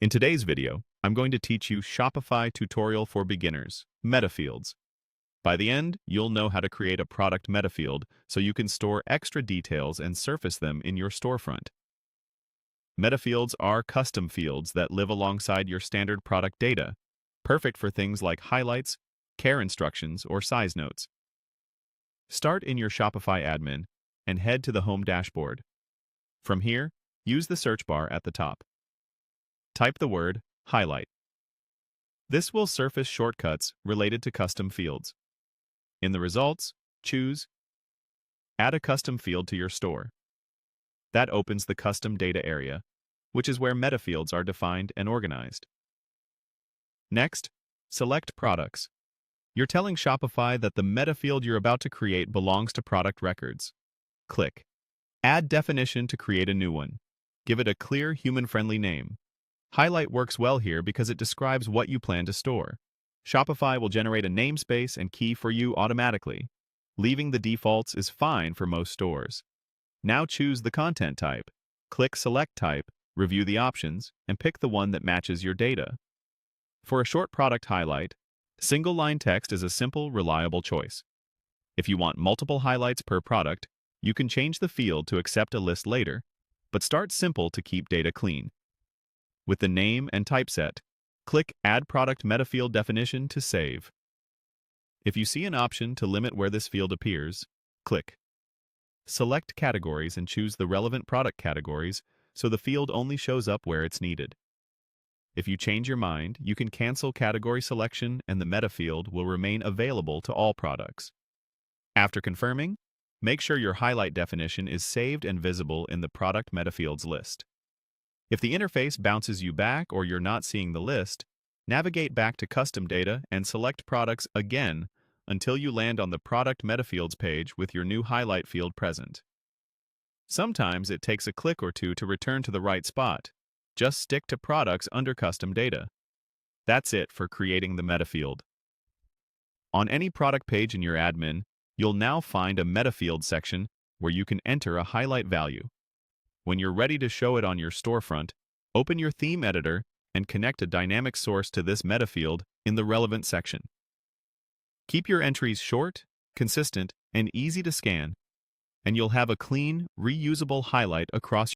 In today's video, I'm going to teach you Shopify tutorial for beginners, Metafields. By the end, you'll know how to create a product metafield so you can store extra details and surface them in your storefront. Metafields are custom fields that live alongside your standard product data, perfect for things like highlights, care instructions, or size notes. Start in your Shopify admin and head to the home dashboard. From here, use the search bar at the top. Type the word highlight. This will surface shortcuts related to custom fields. In the results, choose Add a custom field to your store. That opens the custom data area, which is where metafields are defined and organized. Next, select products. You're telling Shopify that the metafield you're about to create belongs to product records. Click Add definition to create a new one. Give it a clear, human-friendly name. Highlight works well here because it describes what you plan to store. Shopify will generate a namespace and key for you automatically. Leaving the defaults is fine for most stores. Now choose the content type. Click Select Type, review the options, and pick the one that matches your data. For a short product highlight, single-line text is a simple, reliable choice. If you want multiple highlights per product, you can change the field to accept a list later, but start simple to keep data clean. With the name and typeset, click Add Product Metafield Definition to save. If you see an option to limit where this field appears, click. Select Categories and choose the relevant product categories so the field only shows up where it's needed. If you change your mind, you can cancel category selection and the metafield will remain available to all products. After confirming, make sure your highlight definition is saved and visible in the Product Metafields list. If the interface bounces you back or you're not seeing the list, navigate back to Custom Data and select Products again until you land on the Product Metafields page with your new highlight field present. Sometimes it takes a click or two to return to the right spot. Just stick to Products under Custom Data. That's it for creating the metafield. On any product page in your admin, you'll now find a Metafield section where you can enter a highlight value. When you're ready to show it on your storefront, open your theme editor and connect a dynamic source to this metafield in the relevant section. Keep your entries short, consistent, and easy to scan, and you'll have a clean, reusable highlight across